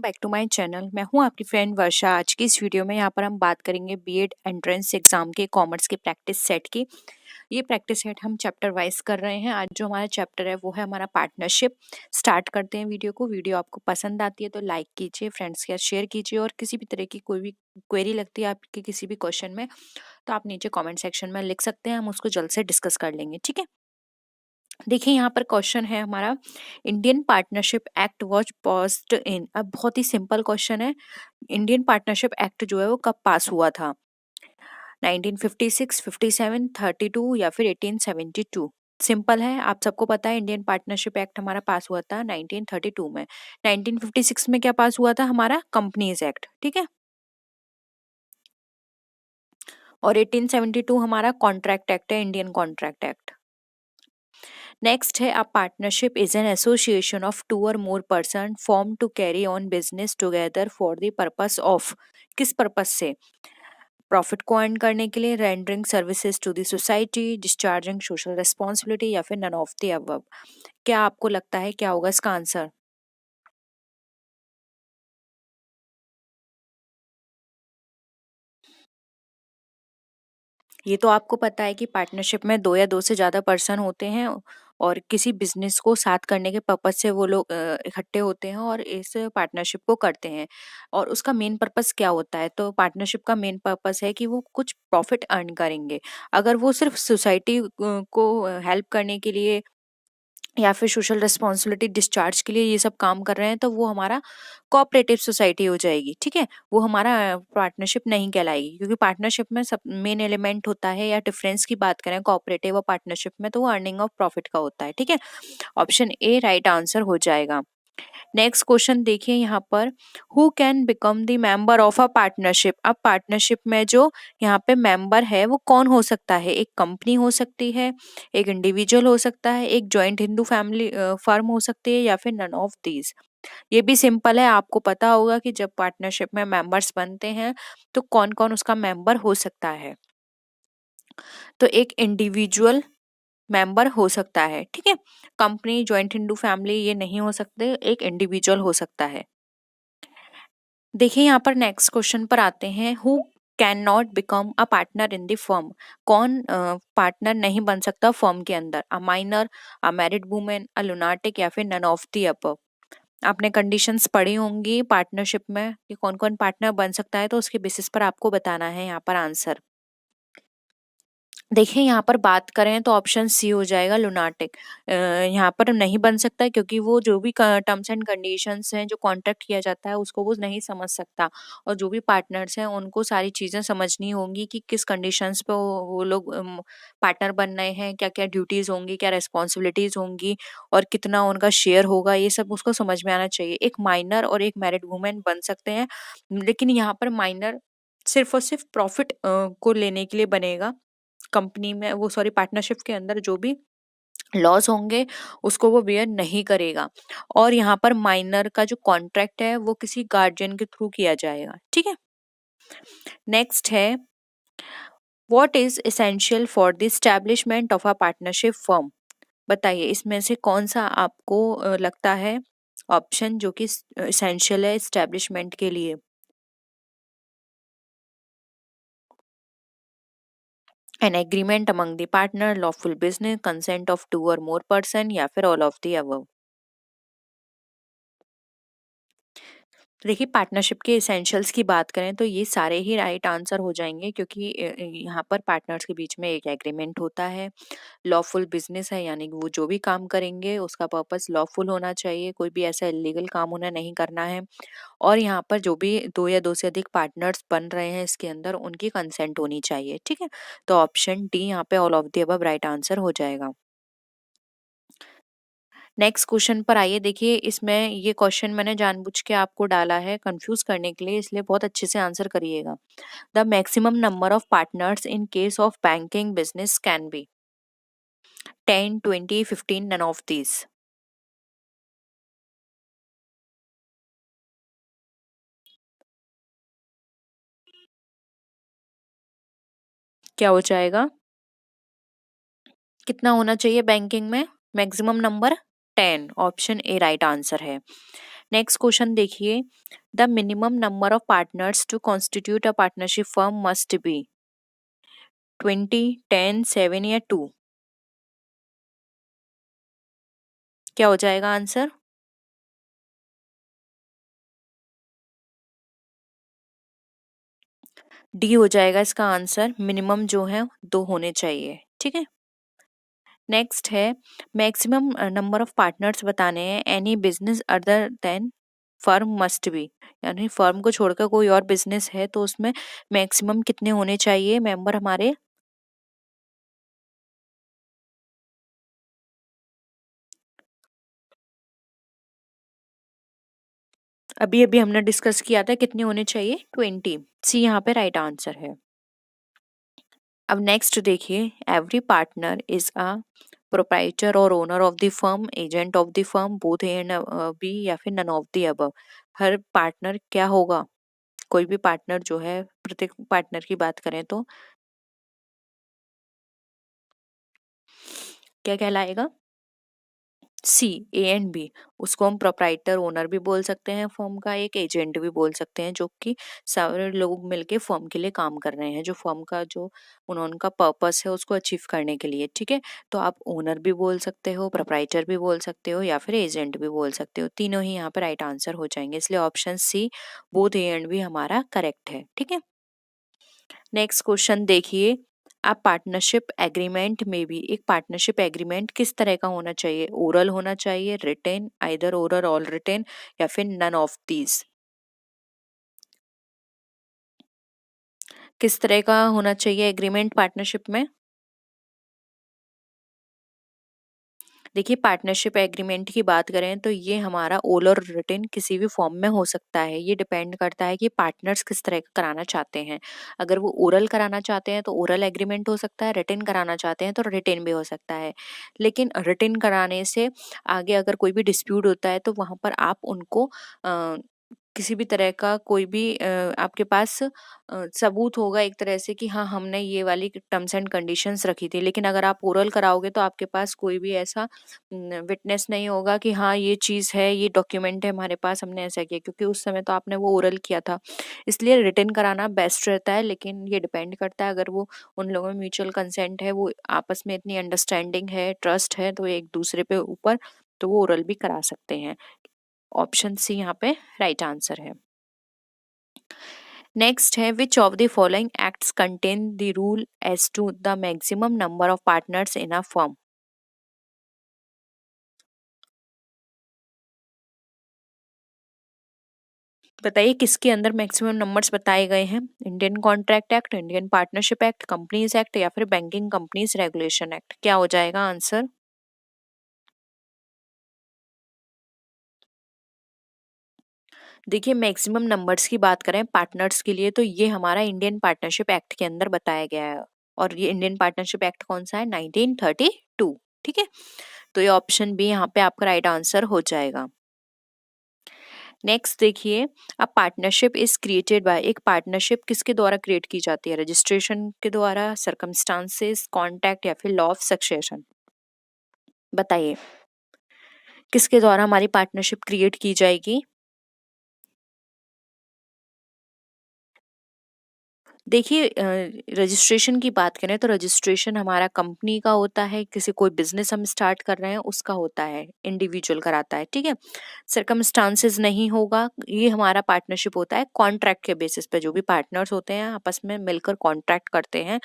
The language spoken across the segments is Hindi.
Welcome back to my channel. मैं हूं आपकी फ्रेंड वर्षा। आज की इस वीडियो में यहाँ पर हम बात करेंगे बीएड एंट्रेंस एग्जाम के कॉमर्स के प्रैक्टिस सेट की। ये प्रैक्टिस सेट हम चैप्टर वाइज कर रहे हैं। आज जो हमारा चैप्टर है वो है हमारा पार्टनरशिप। स्टार्ट करते हैं वीडियो को। वीडियो आपको पसंद आती है तो लाइक कीजिए, फ्रेंड्स के साथ शेयर कीजिए, और किसी भी तरह की कोई भी क्वेरी लगती है आपके किसी भी क्वेश्चन में तो आप नीचे कॉमेंट सेक्शन में लिख सकते हैं, हम उसको जल्द से डिस्कस कर लेंगे। ठीक है, देखिए यहाँ पर क्वेश्चन है हमारा, Indian partnership act was passed in. अब बहुत ही सिंपल क्वेश्चन है, इंडियन पार्टनरशिप एक्ट जो है वो कब पास हुआ था? 1956, 57, 32 या फिर 1872? सिंपल है, आप सबको पता है इंडियन पार्टनरशिप एक्ट हमारा पास हुआ था 1932 में। 1956 में क्या पास हुआ था? हमारा कंपनीज एक्ट। ठीक है, और 1872 हमारा कॉन्ट्रैक्ट एक्ट है, इंडियन कॉन्ट्रैक्ट एक्ट। नेक्स्ट है, a partnership is an association of two और more person form to carry on business together for the purpose of. किस पर्पस से? प्रॉफिट को अर्न करने के लिए, rendering services to the society, discharging social responsibility, या फिर नन ऑफ द अबव। क्या आपको लगता है क्या होगा इसका आंसर? ये तो आपको पता है कि पार्टनरशिप में दो या दो से ज्यादा पर्सन होते हैं और किसी बिजनेस को साथ करने के पर्पज से वो लोग इकट्ठे होते हैं और इस पार्टनरशिप को करते हैं। और उसका मेन पर्पस क्या होता है? तो पार्टनरशिप का मेन पर्पस है कि वो कुछ प्रॉफिट अर्न करेंगे। अगर वो सिर्फ सोसाइटी को हेल्प करने के लिए या फिर सोशल रिस्पॉन्सिबिलिटी डिस्चार्ज के लिए ये सब काम कर रहे हैं तो वो हमारा कोऑपरेटिव सोसाइटी हो जाएगी। ठीक है, वो हमारा पार्टनरशिप नहीं कहलाएगी, क्योंकि पार्टनरशिप में सब मेन एलिमेंट होता है, या डिफरेंस की बात करें कोऑपरेटिव और पार्टनरशिप में तो वो अर्निंग ऑफ प्रॉफिट का होता है। ठीक है, ऑप्शन ए राइट आंसर हो जाएगा। नेक्स्ट क्वेश्चन देखिए यहाँ पर, who can become the member of a partnership. अब पार्टनरशिप में जो यहाँ पे मेंबर है वो कौन हो सकता है? एक कंपनी हो सकती है, एक इंडिविजुअल हो सकता है, एक जॉइंट हिंदू फैमिली फर्म हो सकती है, या फिर नन ऑफ दीज। ये भी सिंपल है, आपको पता होगा कि जब पार्टनरशिप में मेंबर्स बनते हैं तो कौन कौन उसका मेंबर हो सकता है। तो एक इंडिविजुअल मेंबर हो सकता है। ठीक है, कंपनी, जॉइंट हिंदू फैमिली ये नहीं हो सकते, एक इंडिविजुअल हो सकता है। देखिए यहाँ पर नेक्स्ट क्वेश्चन पर आते हैं, who can not become a partner in the firm. कौन पार्टनर नहीं बन सकता फर्म के अंदर? A minor, a married women, a lunatic, या फिर नन ऑफ द अबव। आपने कंडीशंस पढ़ी होंगी पार्टनरशिप में कि कौन कौन पार्टनर बन सकता है, तो उसके बेसिस पर आपको बताना है यहाँ पर आंसर। देखिए यहाँ पर बात करें तो ऑप्शन सी हो जाएगा, लुनाटिक। यहाँ पर नहीं बन सकता क्योंकि वो जो भी टर्म्स एंड कंडीशंस हैं, जो कॉन्ट्रैक्ट किया जाता है उसको वो नहीं समझ सकता। और जो भी पार्टनर्स हैं उनको सारी चीज़ें समझनी होंगी कि किस कंडीशंस पे वो लोग पार्टनर बन रहे हैं, क्या क्या ड्यूटीज़ होंगी, क्या रिस्पॉन्सिबिलिटीज़ होंगी, और कितना उनका शेयर होगा, ये सब उसको समझ में आना चाहिए। एक माइनर और एक मैरिड वुमेन बन सकते हैं, लेकिन यहाँ पर माइनर सिर्फ और सिर्फ प्रॉफिट को लेने के लिए बनेगा। कंपनी में वो, सॉरी, पार्टनरशिप के अंदर जो भी लॉस होंगे उसको वो बेयर नहीं करेगा। और यहाँ पर माइनर का जो कॉन्ट्रैक्ट है वो किसी गार्जियन के थ्रू किया जाएगा। ठीक है, नेक्स्ट है, what is essential for the establishment of a partnership firm. बताइए इसमें से कौन सा आपको लगता है ऑप्शन जो कि एसेंशियल है एस्टैब्लिशमेंट के लिए? An agreement among the partner, lawful business, consent of two और मोर पर्सन, या फिर ऑल ऑफ द अबव। देखिए पार्टनरशिप के एसेंशियल्स की बात करें तो ये सारे ही राइट आंसर हो जाएंगे, क्योंकि यहाँ पर पार्टनर्स के बीच में एक एग्रीमेंट होता है, लॉफुल बिजनेस है, यानी कि वो जो भी काम करेंगे उसका पर्पस लॉफुल होना चाहिए, कोई भी ऐसा इलीगल काम उन्हें नहीं करना है। और यहाँ पर जो भी दो या दो से अधिक पार्टनर्स बन रहे हैं इसके अंदर उनकी कंसेंट होनी चाहिए। ठीक है, तो ऑप्शन डी यहाँ पे all of the above right answer हो जाएगा। नेक्स्ट क्वेश्चन पर आइए। देखिए इसमें ये क्वेश्चन मैंने जानबूझ के आपको डाला है कंफ्यूज करने के लिए, इसलिए बहुत अच्छे से आंसर करिएगा। The maximum number of partners in case of banking business can be 10, 20, 15, none of these. क्या हो जाएगा? कितना होना चाहिए बैंकिंग में? Maximum number 10, option A right answer है। नेक्स्ट क्वेश्चन देखिए, the minimum number of partners to constitute a partnership firm must be 20, 10, 7 या 2? क्या हो जाएगा आंसर? डी हो जाएगा इसका आंसर, मिनिमम जो है 2 होने चाहिए। ठीक है। नेक्स्ट है, मैक्सिमम नंबर ऑफ पार्टनर्स बताने हैं, any business other than firm must B, यानी फर्म को छोड़कर कोई और बिजनेस है तो उसमें मैक्सिमम कितने होने चाहिए मेंबर हमारे? अभी अभी हमने डिस्कस किया था कितने होने चाहिए, 20। सी यहाँ पे राइट आंसर है। अब नेक्स्ट देखिए, every partner is a proprietor और owner of the firm, agent of the firm, both A and B, या फिर नन ऑफ द अबव। हर पार्टनर क्या होगा? कोई भी पार्टनर जो है, प्रत्येक पार्टनर की बात करें तो क्या कहलाएगा? सी, ए एंड बी। उसको हम प्रोप्राइटर ओनर भी बोल सकते हैं फर्म का, एक एजेंट भी बोल सकते हैं, जो कि सारे लोग मिलके फर्म के लिए काम कर रहे हैं, जो फर्म का जो उनका पर्पस है उसको अचीव करने के लिए। ठीक है। तो आप ओनर भी बोल सकते हो, प्रोप्राइटर भी बोल सकते हो, या फिर एजेंट भी बोल सकते हो। तीनों ही यहाँ पर राइट आंसर हो जाएंगे, इसलिए option C, both A and B हमारा करेक्ट है। ठीक है। नेक्स्ट क्वेश्चन देखिए, आप पार्टनरशिप एग्रीमेंट में भी, एक पार्टनरशिप एग्रीमेंट किस तरह का होना चाहिए? ओरल होना चाहिए, रिटेन, आइदर ओरल और रिटेन, या फिर नन ऑफ दीज? किस तरह का होना चाहिए एग्रीमेंट पार्टनरशिप में? देखिए, पार्टनरशिप एग्रीमेंट की बात करें तो ये हमारा ओरल और रिटेन किसी भी फॉर्म में हो सकता है। ये डिपेंड करता है कि पार्टनर्स किस तरह का कराना चाहते हैं। अगर वो ओरल कराना चाहते हैं तो ओरल एग्रीमेंट हो सकता है, रिटेन कराना चाहते हैं तो रिटेन भी हो सकता है। लेकिन रिटेन कराने से आगे अगर कोई भी डिस्प्यूट होता है तो वहाँ पर आप उनको किसी भी तरह का कोई भी आपके पास सबूत होगा एक तरह से कि हाँ, हमने ये वाली टर्म्स एंड कंडीशंस रखी थी। लेकिन अगर आप ओरल कराओगे तो आपके पास कोई भी ऐसा विटनेस नहीं होगा कि हाँ, ये चीज़ है, ये डॉक्यूमेंट है हमारे पास, हमने ऐसा किया, क्योंकि उस समय तो आपने वो ओरल किया था। इसलिए रिटन कराना बेस्ट रहता है, लेकिन ये डिपेंड करता है, अगर वो उन लोगों में म्यूचुअल कंसेंट है, वो आपस में इतनी अंडरस्टैंडिंग है, ट्रस्ट है, तो एक दूसरे पे ऊपर, तो वो ओरल भी करा सकते हैं। ऑप्शन सी यहाँ पे राइट आंसर है। नेक्स्ट है, which of the following acts contain the rule as to the maximum number of partners in a firm? बताइए किसके अंदर मैक्सिमम नंबर्स बताए गए हैं? Indian contract act, Indian partnership act, companies act, या फिर बैंकिंग कंपनीज रेगुलेशन एक्ट? क्या हो जाएगा आंसर? देखिए, मैक्सिमम नंबर्स की बात करें पार्टनर्स के लिए तो ये हमारा इंडियन पार्टनरशिप एक्ट के अंदर बताया गया है। और ये इंडियन पार्टनरशिप एक्ट कौन सा है? 1932। ठीक है। तो ये ऑप्शन बी यहाँ पे आपका राइट आंसर हो जाएगा। नेक्स्ट देखिए, अ पार्टनरशिप इज क्रिएटेड बाय, एक पार्टनरशिप किसके द्वारा क्रिएट की जाती है? रजिस्ट्रेशन के द्वारा, सर्कमस्टांसेस, कॉन्टैक्ट, या फिर लॉ ऑफ सक्सेशन? बताइए किसके द्वारा हमारी पार्टनरशिप क्रिएट की जाएगी? देखिए, रजिस्ट्रेशन की बात करें तो रजिस्ट्रेशन हमारा कंपनी का होता है, किसी कोई बिजनेस हम स्टार्ट कर रहे हैं उसका होता है, इंडिविजुअल कराता है। ठीक है। सर्कमस्टांसेस नहीं होगा, ये हमारा पार्टनरशिप होता है कॉन्ट्रैक्ट के बेसिस पे। जो भी पार्टनर्स होते हैं आपस में मिलकर कॉन्ट्रैक्ट करते हैं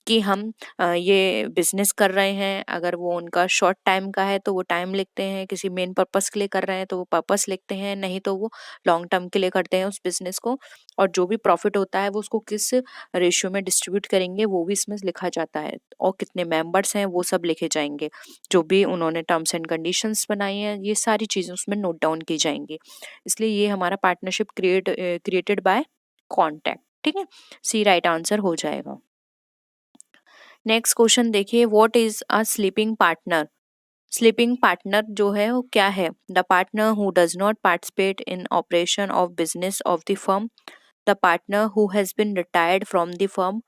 कि हम ये बिजनेस कर रहे हैं। अगर वो उनका शॉर्ट टाइम का है तो वो टाइम लिखते हैं, किसी मेन पर्पस के लिए कर रहे हैं तो वो पर्पस लिखते हैं, नहीं तो वो लॉन्ग टर्म के लिए करते हैं उस बिजनेस को। और जो भी प्रॉफिट होता है वो उसको किस रेशियो में डिस्ट्रीब्यूट करेंगे वो भी इसमें लिखा जाता है, और कितने मेंबर्स हैं वो सब लिखे जाएंगे। जो भी उन्होंने टर्म्स एंड कंडीशंस बनाई हैं ये सारी चीजें उसमें नोट डाउन की जाएंगी। इसलिए ये हमारा पार्टनरशिप क्रिएटेड बाय कॉन्टैक्ट। ठीक है। सी राइट आंसर हो जाएगा। नेक्स्ट क्वेश्चन देखिए, what is a sleeping partner? Sleeping partner जो है वो क्या है? The partner who does not participate in operation of business of the firm, the partner who has been retired from the firm,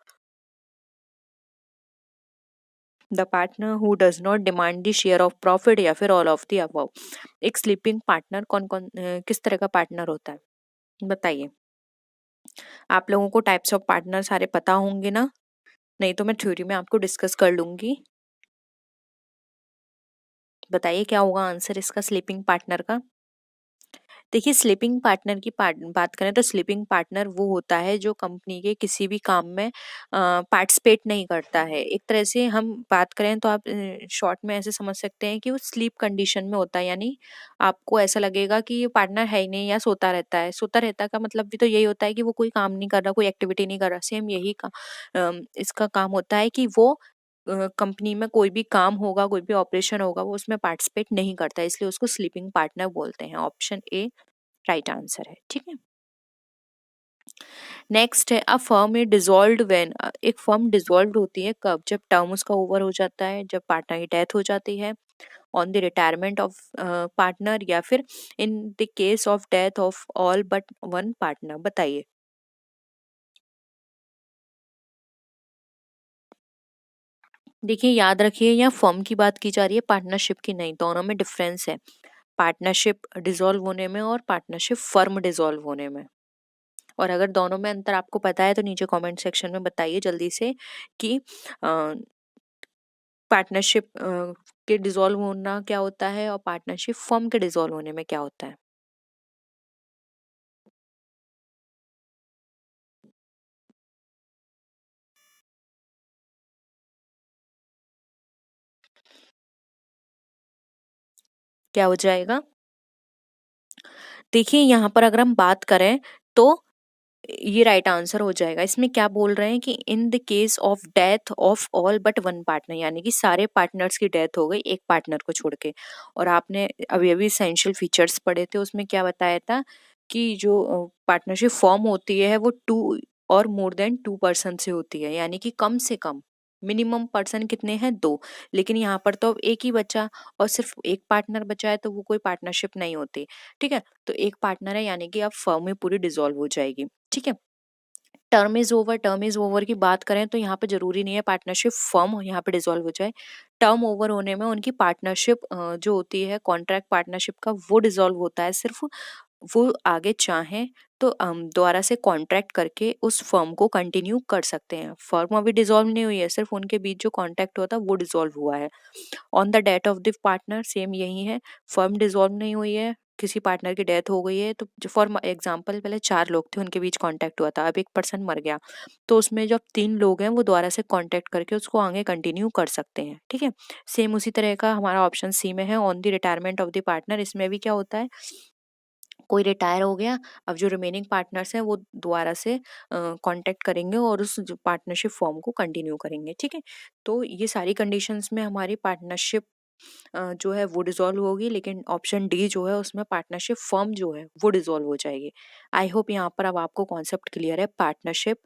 the partner who does not demand the share of profit या फिर ऑल ऑफ द अबव। एक स्लीपिंग पार्टनर कौन कौन किस तरह का पार्टनर होता है बताइए। आप लोगों को टाइप्स ऑफ पार्टनर सारे पता होंगे ना, नहीं तो मैं थ्योरी में आपको डिस्कस कर लूंगी। बताइए क्या होगा आंसर इसका स्लीपिंग पार्टनर का। देखिए स्लीपिंग पार्टनर की बात करें तो स्लीपिंग पार्टनर वो होता है जो कंपनी के किसी भी काम में पार्टिसिपेट नहीं करता है। एक तरह से हम बात करें तो आप शॉर्ट में ऐसे समझ सकते हैं कि वो स्लीप कंडीशन में होता है, यानी आपको ऐसा लगेगा कि ये पार्टनर है ही नहीं या सोता रहता है। सोता रहता का मतलब भी तो यही होता है कि वो कोई काम नहीं कर रहा, कोई एक्टिविटी नहीं कर रहा। सेम यही इसका काम होता है कि वो कंपनी में कोई भी काम होगा, कोई भी ऑपरेशन होगा, वो उसमें पार्टिसिपेट नहीं करता, इसलिए उसको स्लीपिंग पार्टनर बोलते हैं। ऑप्शन ए राइट आंसर है। ठीक है, नेक्स्ट है a firm is dissolved when. एक फर्म डिसॉल्व होती है कब? जब टर्म उसका ओवर हो जाता है, जब पार्टनर की डेथ हो जाती है, on the retirement of partner, या फिर in the case of death of all but one partner. बताइए। देखिए याद रखिए यहाँ फर्म की बात की जा रही है, पार्टनरशिप की नहीं। दोनों में डिफरेंस है, पार्टनरशिप डिसॉल्व होने में और पार्टनरशिप फर्म डिसॉल्व होने में। और अगर दोनों में अंतर आपको पता है तो नीचे कमेंट सेक्शन में बताइए जल्दी से कि पार्टनरशिप के डिसॉल्व होना क्या होता है और पार्टनरशिप फर्म के डिसॉल्व होने में क्या होता है। क्या हो जाएगा? देखिए यहाँ पर अगर हम बात करें तो ये राइट आंसर हो जाएगा। इसमें क्या बोल रहे हैं कि in the case of death of all but one partner, यानी कि सारे पार्टनर्स की डेथ हो गई एक पार्टनर को छोड़ के। और आपने अभी अभी एसेंशियल फीचर्स पढ़े थे, उसमें क्या बताया था कि जो पार्टनरशिप फॉर्म होती है वो टू और मोर देन टू पर्सन से होती है, यानी कि कम से कम मिनिमम पर्सन कितने हैं? दो। लेकिन यहाँ पर तो अब एक ही बचा और सिर्फ एक पार्टनर बचा है, तो वो कोई पार्टनरशिप नहीं होती। ठीक है, तो एक पार्टनर है यानी कि अब फर्म में पूरी डिसॉल्व हो जाएगी। ठीक है, term is over. Term is over की बात करें तो यहाँ पे जरूरी नहीं है पार्टनरशिप फर्म यहाँ पे डिसॉल्व हो जाए। टर्म ओवर होने में उनकी पार्टनरशिप जो होती है कॉन्ट्रैक्ट पार्टनरशिप का, वो डिसॉल्व होता है। सिर्फ वो आगे चाहें तो दोबारा से कॉन्ट्रैक्ट करके उस फर्म को कंटिन्यू कर सकते हैं। फर्म अभी डिसॉल्व नहीं हुई है, सिर्फ उनके बीच जो कॉन्ट्रैक्ट होता है वो डिसॉल्व हुआ है। On the death of the partner same यही है, फर्म डिसॉल्व नहीं हुई है, किसी पार्टनर की डेथ हो गई है, तो फॉर एग्जांपल पहले चार लोग थे, उनके बीच कांटेक्ट हुआ था, अब एक पर्सन मर गया, तो उसमें जो अब तीन लोग हैं वो दोबारा से कांटेक्ट करके उसको आगे कंटिन्यू कर सकते हैं। ठीक है, सेम उसी तरह का हमारा ऑप्शन सी में है on the retirement of the partner. इसमें भी क्या होता है, कोई रिटायर हो गया, अब जो रिमेनिंग पार्टनर्स हैं वो दोबारा से कांटेक्ट करेंगे और उस जो पार्टनरशिप फॉर्म को कंटिन्यू करेंगे। ठीक है, तो ये सारी कंडीशंस में हमारी पार्टनरशिप जो है वो डिसॉल्व होगी, लेकिन ऑप्शन डी जो है उसमें पार्टनरशिप फर्म जो है वो डिसॉल्व हो जाएगी। आई होप यहाँ पर अब आपको कॉन्सेप्ट क्लियर है पार्टनरशिप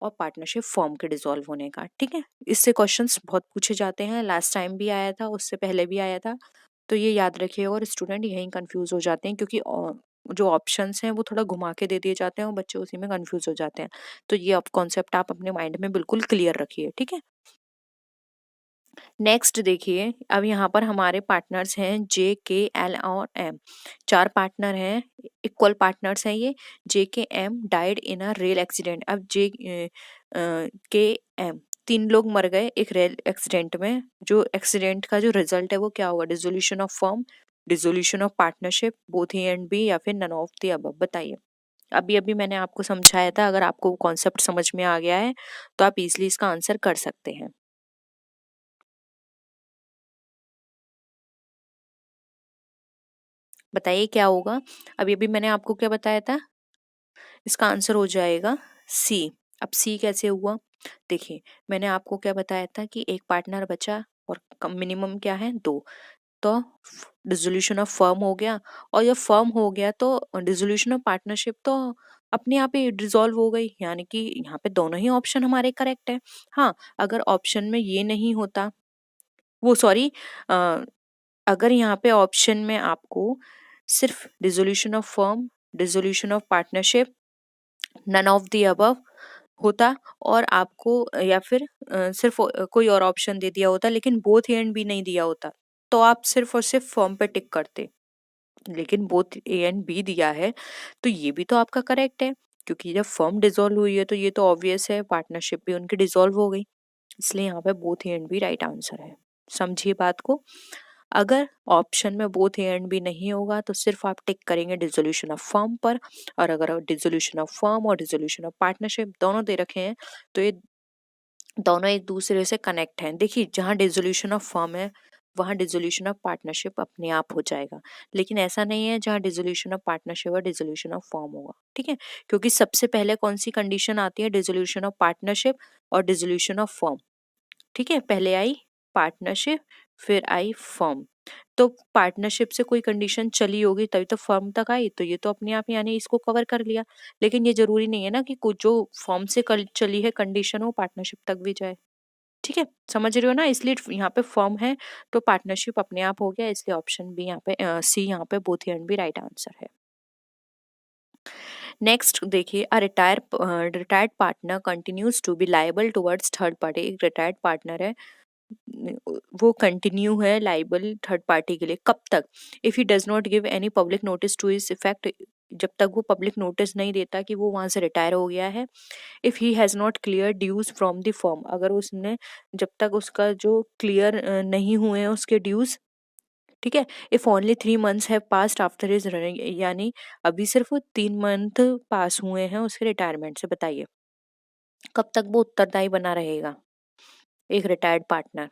और पार्टनरशिप फर्म के डिसॉल्व होने का। ठीक है, इससे क्वेश्चंस बहुत पूछे जाते हैं, लास्ट टाइम भी आया था, उससे पहले भी आया था, तो ये याद रखिएगा। और स्टूडेंट यहीं कंफ्यूज हो जाते हैं क्योंकि जो ऑप्शंस हैं वो थोड़ा घुमा के दे दिए जाते हैं और बच्चे उसी में कंफ्यूज हो जाते हैं। तो ये अब कॉन्सेप्ट आप अपने माइंड में बिल्कुल क्लियर रखिए। ठीक है, नेक्स्ट देखिए, अब यहाँ पर हमारे पार्टनर्स हैं जे के एल और एम। चार पार्टनर हैं, इक्वल पार्टनर्स हैं ये। J K M died in a rail accident. अब जे के एम तीन लोग मर गए एक रेल एक्सीडेंट में। जो एक्सीडेंट का जो रिजल्ट है वो क्या होगा? Dissolution of firm, dissolution of partnership, both A and B, या फिर नन ऑफ द अबव। बताइए। अभी अभी मैंने आपको समझाया था, अगर आपको कॉन्सेप्ट समझ में आ गया है तो आप इजिली इसका आंसर कर सकते हैं। बताइए क्या होगा। अभी अभी मैंने आपको क्या बताया था, इसका आंसर हो जाएगा सी। अब सी कैसे हुआ? देखिए मैंने आपको क्या बताया था कि एक पार्टनर बचा और मिनिमम क्या है? दो। तो डिसोल्यूशन ऑफ फर्म हो गया, और जब फर्म हो गया तो डिसोल्यूशन ऑफ पार्टनरशिप तो अपने आप ही डिसॉल्व हो गई, यानी कि यहाँ पे दोनों ही ऑप्शन हमारे करेक्ट है। हाँ, अगर ऑप्शन में ये नहीं होता, वो सॉरी, अगर यहाँ पे ऑप्शन में आपको सिर्फ dissolution of firm, dissolution of partnership, none of the above होता और आपको या फिर सिर्फ कोई और ऑप्शन दे दिया होता, लेकिन बोथ ए एंड बी नहीं दिया होता, तो आप सिर्फ और सिर्फ फॉर्म पे टिक करते। लेकिन बोथ ए एंड बी दिया है, तो ये भी तो आपका करेक्ट है, क्योंकि जब फर्म डिसॉल्व हुई है तो ये तो ऑब्वियस है, पार्टनरशिप भी उनकी डिसॉल्व हो गई। इसलिए यहाँ पे both A and B right answer है। समझिए बात को। अगर ऑप्शन में बोथ ए एंड बी नहीं होगा तो सिर्फ आप टिक करेंगे डिसोल्यूशन ऑफ फर्म पर, और अगर डिसोल्यूशन ऑफ फर्म और डिसोल्यूशन ऑफ पार्टनरशिप दोनों दे रखे हैं तो ये दोनों एक दूसरे से कनेक्ट हैं। देखिए, जहाँ डिसोल्यूशन ऑफ फर्म है वहाँ डिसोल्यूशन ऑफ पार्टनरशिप अपने आप हो जाएगा, लेकिन ऐसा नहीं है जहाँ डिसोल्यूशन ऑफ पार्टनरशिप और डिसोल्यूशन ऑफ फर्म होगा। ठीक है, क्योंकि सबसे पहले कौन सी कंडीशन आती है, डिसोल्यूशन ऑफ पार्टनरशिप और डिसोल्यूशन ऑफ फर्म। ठीक है, पहले आई पार्टनरशिप, फिर आई फर्म। तो पार्टनरशिप से कोई कंडीशन चली होगी तभी तो फर्म तक आई, तो ये तो अपने आप यानी इसको कवर कर लिया। लेकिन ये जरूरी नहीं है ना कि कुछ जो फर्म से चली है कंडीशन वो पार्टनरशिप तक भी जाए। ठीक है, समझ रहे हो ना, इसलिए यहाँ पे फर्म है तो पार्टनरशिप अपने आप हो गया, इसलिए ऑप्शन बी यहाँ पे सी यहाँ पे both and B right answer है। नेक्स्ट देखिए, a retired partner continues to be liable towards third party. एक रिटायर्ड पार्टनर है, वो कंटिन्यू है लाइबल थर्ड पार्टी के लिए, कब तक? If he does not give any public notice to this effect, जब तक वो पब्लिक नोटिस नहीं देता कि वो वहां से रिटायर हो गया है। If he has not clear dues from the firm, अगर उसने जब तक उसका जो क्लियर नहीं हुए हैं उसके ड्यूज। ठीक है, if only 3 months have passed after his running, यानी अभी सिर्फ 3 मंथ पास हुए हैं उसके रिटायरमेंट से। बताइए कब तक वो उत्तरदायी बना रहेगा एक रिटायर्ड पार्टनर?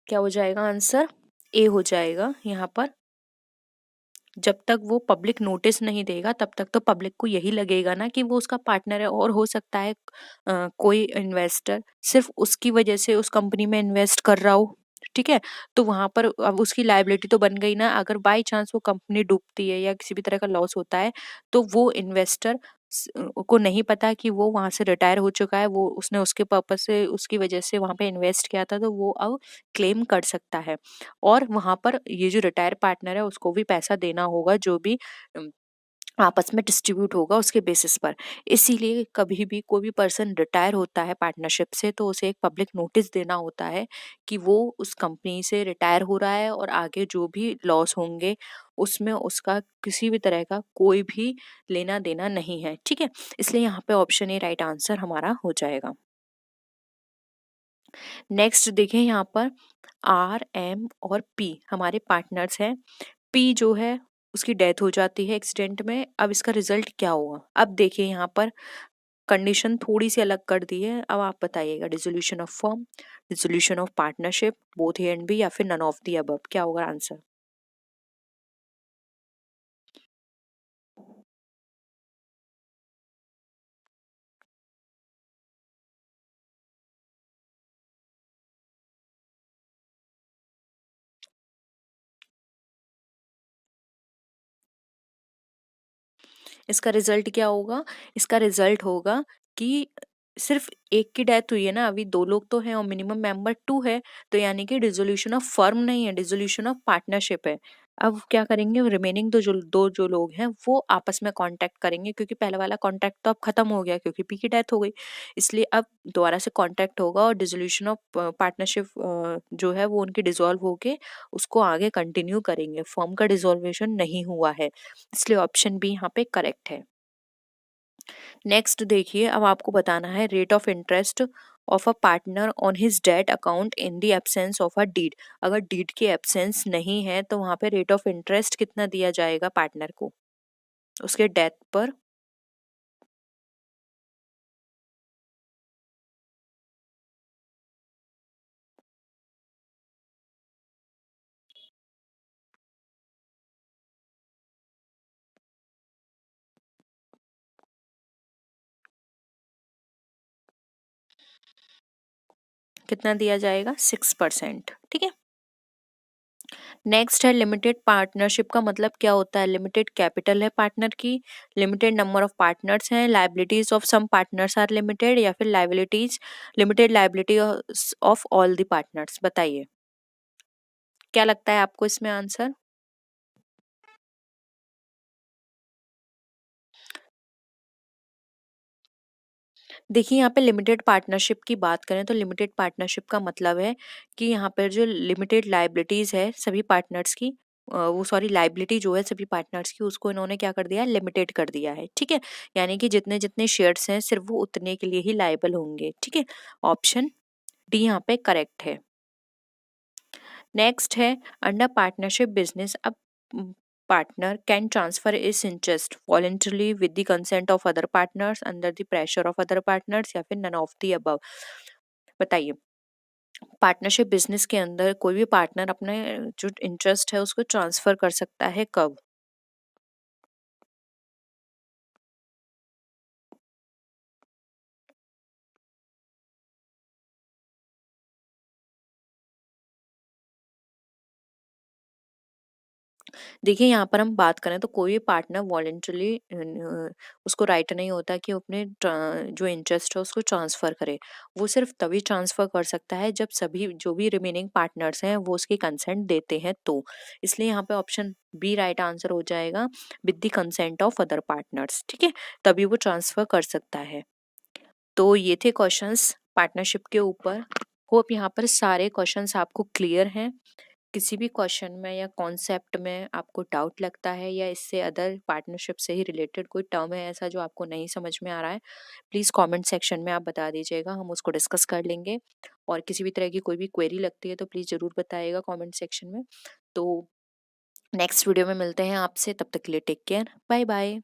क्या हो जाएगा आंसर? ए हो जाएगा यहाँ पर। जब तक वो पब्लिक नोटिस नहीं देगा तब तक तो पब्लिक को यही लगेगा ना कि वो उसका पार्टनर है, और हो सकता है कोई इन्वेस्टर सिर्फ उसकी वजह से उस कंपनी में इन्वेस्ट कर रहा हो। ठीक है, तो वहां पर अब उसकी लायबिलिटी तो बन गई ना। अगर बाई चांस वो कंपनी डूबती है या किसी भी तरह का लॉस होता है तो वो इन्वेस्टर को नहीं पता कि वो वहां से रिटायर हो चुका है, वो उसने उसके पर्पज से उसकी वजह से वहां पे इन्वेस्ट किया था, तो वो अब क्लेम कर सकता है। और वहां पर ये जो रिटायर पार्टनर है उसको भी पैसा देना होगा, जो भी अम, आपस में डिस्ट्रीब्यूट होगा उसके बेसिस पर। इसीलिए कभी भी कोई भी पर्सन रिटायर होता है पार्टनरशिप से तो उसे एक पब्लिक नोटिस देना होता है कि वो उस कंपनी से रिटायर हो रहा है, और आगे जो भी लॉस होंगे उसमें उसका किसी भी तरह का कोई भी लेना देना नहीं है। ठीक है, इसलिए यहाँ पे ऑप्शन ए राइट आंसर हमारा हो जाएगा। नेक्स्ट देखें यहाँ पर, आर एम और पी हमारे पार्टनर्स हैं। पी जो है उसकी डेथ हो जाती है एक्सीडेंट में। अब इसका रिजल्ट क्या होगा? अब देखिए यहाँ पर कंडीशन थोड़ी सी अलग कर दी है। अब आप बताइएगा, dissolution of firm, dissolution of partnership, both A and B, या फिर नन ऑफ दी अबव, क्या होगा आंसर? इसका रिजल्ट क्या होगा? इसका रिजल्ट होगा कि सिर्फ एक की डेथ हुई है ना, अभी दो लोग तो हैं और मिनिमम मेंबर टू है, तो यानी कि डिसोल्यूशन ऑफ फर्म नहीं है, डिसोल्यूशन ऑफ पार्टनरशिप है। अब क्या करेंगे, रिमेनिंग दो जो लोग हैं वो आपस में कांटेक्ट करेंगे, क्योंकि पहला वाला कांटेक्ट तो अब खत्म हो गया क्योंकि पी की डेथ हो गई। इसलिए अब दोबारा से कांटेक्ट होगा और डिसोल्यूशन ऑफ पार्टनरशिप जो है वो उनकी डिसॉल्व होके उसको आगे कंटिन्यू करेंगे। फर्म का डिसॉल्वेशन नहीं हुआ है, इसलिए ऑप्शन बी यहाँ पे करेक्ट है। नेक्स्ट देखिए, अब आपको बताना है rate of interest of a partner on his debt account in the absence of a deed. अगर डीड की एब्सेंस नहीं है तो वहां पे रेट ऑफ इंटरेस्ट कितना दिया जाएगा पार्टनर को उसके डेथ पर? कितना दिया जाएगा? 6%। ठीक है, नेक्स्ट है लिमिटेड पार्टनरशिप का मतलब क्या होता है? लिमिटेड कैपिटल है पार्टनर की, लिमिटेड नंबर ऑफ पार्टनर्स हैं, liabilities of some partners are limited, या फिर liabilities limited liability of all the partners. बताइए क्या लगता है आपको इसमें आंसर? देखिए यहाँ पे लिमिटेड पार्टनरशिप की बात करें तो लिमिटेड पार्टनरशिप का मतलब है कि यहाँ पर जो लिमिटेड लाइबिलिटीज है सभी पार्टनर्स की, वो सॉरी लाइबिलिटी जो है सभी पार्टनर्स की, उसको इन्होंने क्या कर दिया है, लिमिटेड कर दिया है। ठीक है, यानी कि जितने जितने शेयर्स हैं सिर्फ वो उतने के लिए ही लायबल होंगे। ठीक है, ऑप्शन डी यहाँ पे करेक्ट है। नेक्स्ट है, अंडर पार्टनरशिप बिजनेस अब partner can transfer its interest voluntarily with the consent of other partners under the pressure of other partners या फिर none of the above। बताइए, पार्टनरशिप बिजनेस के अंदर कोई भी पार्टनर अपने जो इंटरेस्ट है उसको ट्रांसफर कर सकता है कब? देखिए यहाँ पर हम बात करें तो कोई भी पार्टनर वॉलेंटरली उसको राइट नहीं होता कि वो अपने जो इंटरेस्ट है उसको ट्रांसफ़र करे। वो सिर्फ तभी ट्रांसफ़र कर सकता है जब सभी जो भी रिमेनिंग पार्टनर्स हैं वो उसकी कंसेंट देते हैं तो। इसलिए यहाँ पे ऑप्शन बी राइट आंसर हो जाएगा, with the consent of other partners. ठीक है, तभी वो ट्रांसफ़र कर सकता है। तो ये थे क्वेश्चंस पार्टनरशिप के ऊपर। होप यहाँ पर सारे क्वेश्चंस आपको क्लियर हैं। किसी भी क्वेश्चन में या कॉन्सेप्ट में आपको डाउट लगता है या इससे अदर पार्टनरशिप से ही रिलेटेड कोई टर्म है ऐसा जो आपको नहीं समझ में आ रहा है, प्लीज़ कमेंट सेक्शन में आप बता दीजिएगा, हम उसको डिस्कस कर लेंगे। और किसी भी तरह की कोई भी क्वेरी लगती है तो प्लीज़ ज़रूर बताइएगा कमेंट सेक्शन में। तो नेक्स्ट वीडियो में मिलते हैं आपसे, तब तक के लिए टेक केयर, बाय बाय।